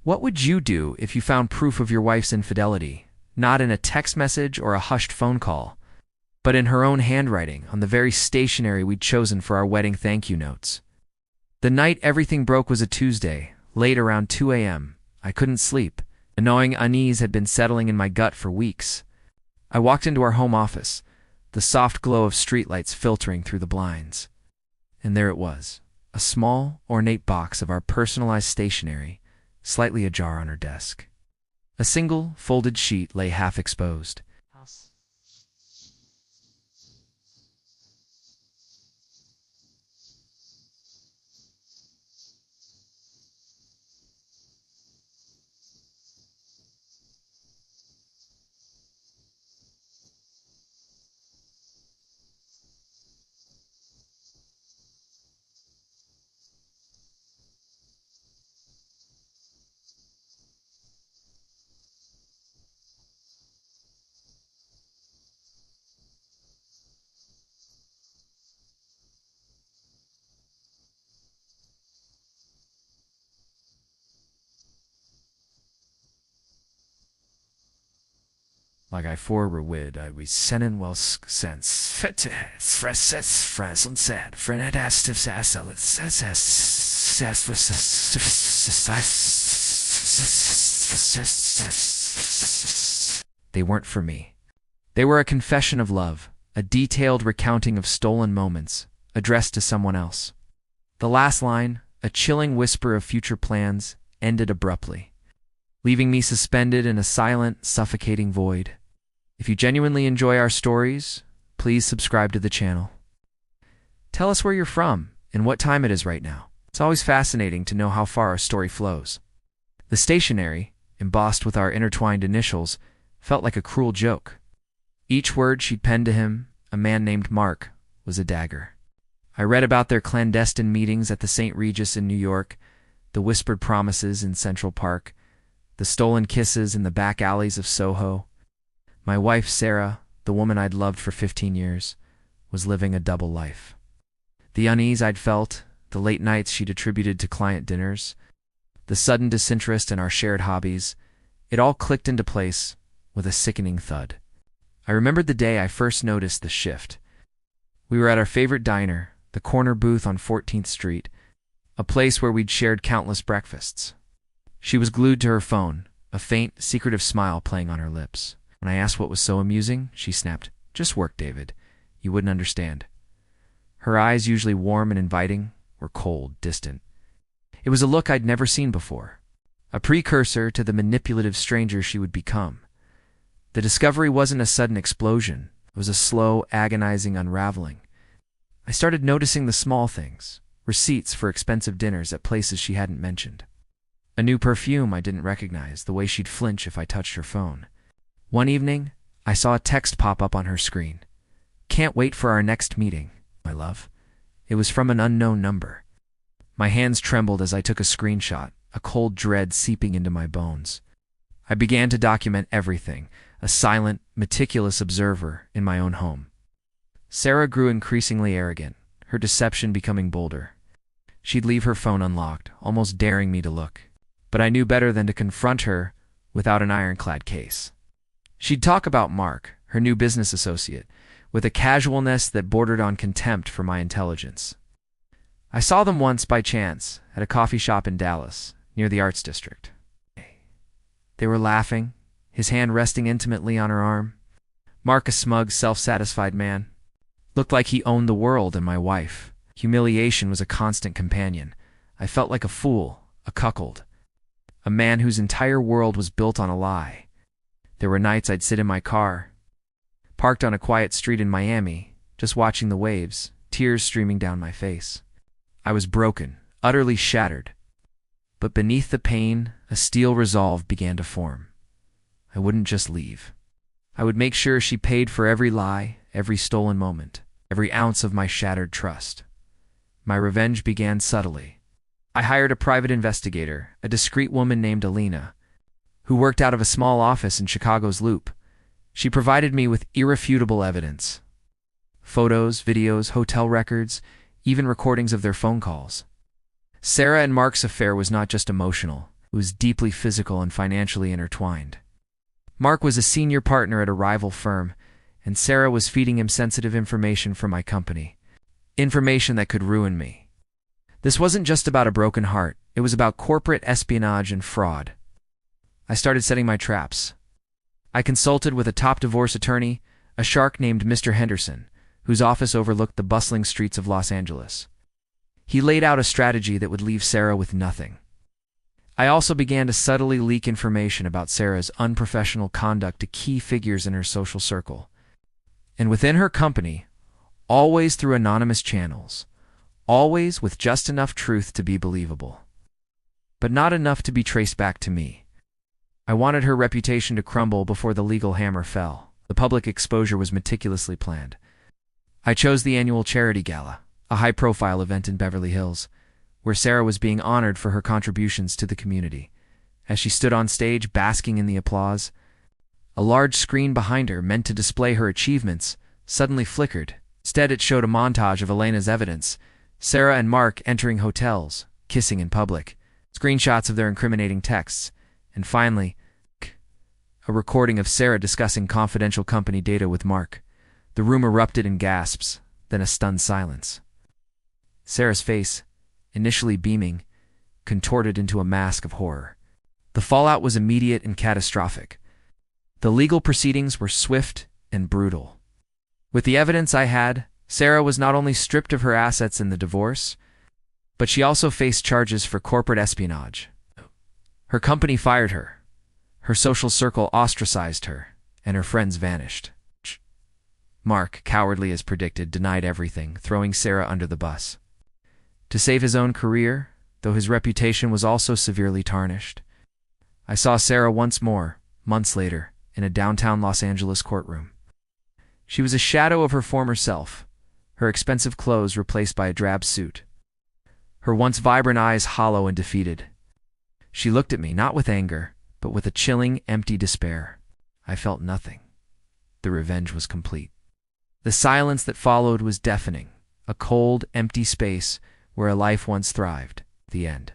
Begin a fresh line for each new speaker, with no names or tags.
What would you do if you found proof of your wife's infidelity, not in a text message or a hushed phone call, but in her own handwriting on the very stationery we'd chosen for our wedding thank you notes? The night everything broke was a Tuesday, late around 2 a.m. I couldn't sleep. A gnawing unease had been settling in my gut for weeks. I walked into our home office, the soft glow of streetlights filtering through the blinds. And there it was, a small, ornate box of our personalized stationery, slightly ajar on her desk. A single, folded sheet lay half exposed. Like I forward, I was sending well sense fit fresh friends on set friend They weren't for me. They were a confession of love, a detailed recounting of stolen moments, addressed to someone else. The last line, a chilling whisper of future plans, ended abruptly, leaving me suspended in a silent, suffocating void. If you genuinely enjoy our stories, please subscribe to the channel. Tell us where you're from and what time it is right now. It's always fascinating to know how far our story flows. The stationery, embossed with our intertwined initials, felt like a cruel joke. Each word she'd penned to him, a man named Mark, was a dagger. I read about their clandestine meetings at the St. Regis in New York, the whispered promises in Central Park, the stolen kisses in the back alleys of Soho. My wife, Sarah, the woman I'd loved for 15 years, was living a double life. The unease I'd felt, the late nights she'd attributed to client dinners, the sudden disinterest in our shared hobbies, it all clicked into place with a sickening thud. I remembered the day I first noticed the shift. We were at our favorite diner, the corner booth on 14th Street, a place where we'd shared countless breakfasts. She was glued to her phone, a faint, secretive smile playing on her lips. When I asked what was so amusing, she snapped, "Just work, David. You wouldn't understand." Her eyes, usually warm and inviting, were cold, distant. It was a look I'd never seen before, a precursor to the manipulative stranger she would become. The discovery wasn't a sudden explosion. It was a slow, agonizing unraveling. I started noticing the small things, receipts for expensive dinners at places she hadn't mentioned. A new perfume I didn't recognize, the way she'd flinch if I touched her phone. One evening, I saw a text pop up on her screen. "Can't wait for our next meeting, my love." It was from an unknown number. My hands trembled as I took a screenshot, a cold dread seeping into my bones. I began to document everything, a silent, meticulous observer in my own home. Sarah grew increasingly arrogant, her deception becoming bolder. She'd leave her phone unlocked, almost daring me to look. But I knew better than to confront her without an ironclad case. She'd talk about Mark, her new business associate, with a casualness that bordered on contempt for my intelligence. I saw them once by chance at a coffee shop in Dallas, near the Arts District. They were laughing, his hand resting intimately on her arm. Mark, a smug, self-satisfied man, looked like he owned the world, and my wife. Humiliation was a constant companion. I felt like a fool, a cuckold, a man whose entire world was built on a lie. There were nights I'd sit in my car, parked on a quiet street in Miami, just watching the waves, tears streaming down my face. I was broken, utterly shattered. But beneath the pain, a steel resolve began to form. I wouldn't just leave. I would make sure she paid for every lie, every stolen moment, every ounce of my shattered trust. My revenge began subtly. I hired a private investigator, a discreet woman named Alina, who worked out of a small office in Chicago's Loop. She provided me with irrefutable evidence. Photos, videos, hotel records, even recordings of their phone calls. Sarah and Mark's affair was not just emotional. It was deeply physical and financially intertwined. Mark was a senior partner at a rival firm, and Sarah was feeding him sensitive information from my company. Information that could ruin me. This wasn't just about a broken heart. It was about corporate espionage and fraud. I started setting my traps. I consulted with a top divorce attorney, a shark named Mr. Henderson, whose office overlooked the bustling streets of Los Angeles. He laid out a strategy that would leave Sarah with nothing. I also began to subtly leak information about Sarah's unprofessional conduct to key figures in her social circle. And within her company, always through anonymous channels, always with just enough truth to be believable. But not enough to be traced back to me. I wanted her reputation to crumble before the legal hammer fell. The public exposure was meticulously planned. I chose the annual charity gala, a high-profile event in Beverly Hills, where Sarah was being honored for her contributions to the community. As she stood on stage basking in the applause, a large screen behind her, meant to display her achievements, suddenly flickered. Instead, it showed a montage of Elena's evidence: Sarah and Mark entering hotels, kissing in public, screenshots of their incriminating texts, and finally, a recording of Sarah discussing confidential company data with Mark. The room erupted in gasps, then a stunned silence. Sarah's face, initially beaming, contorted into a mask of horror. The fallout was immediate and catastrophic. The legal proceedings were swift and brutal. With the evidence I had, Sarah was not only stripped of her assets in the divorce, but she also faced charges for corporate espionage. Her company fired her, her social circle ostracized her, and her friends vanished. Mark, cowardly as predicted, denied everything, throwing Sarah under the bus. To save his own career, though his reputation was also severely tarnished, I saw Sarah once more, months later, in a downtown Los Angeles courtroom. She was a shadow of her former self, her expensive clothes replaced by a drab suit, her once vibrant eyes hollow and defeated. She looked at me, not with anger, but with a chilling, empty despair. I felt nothing. The revenge was complete. The silence that followed was deafening, a cold, empty space where a life once thrived. The end.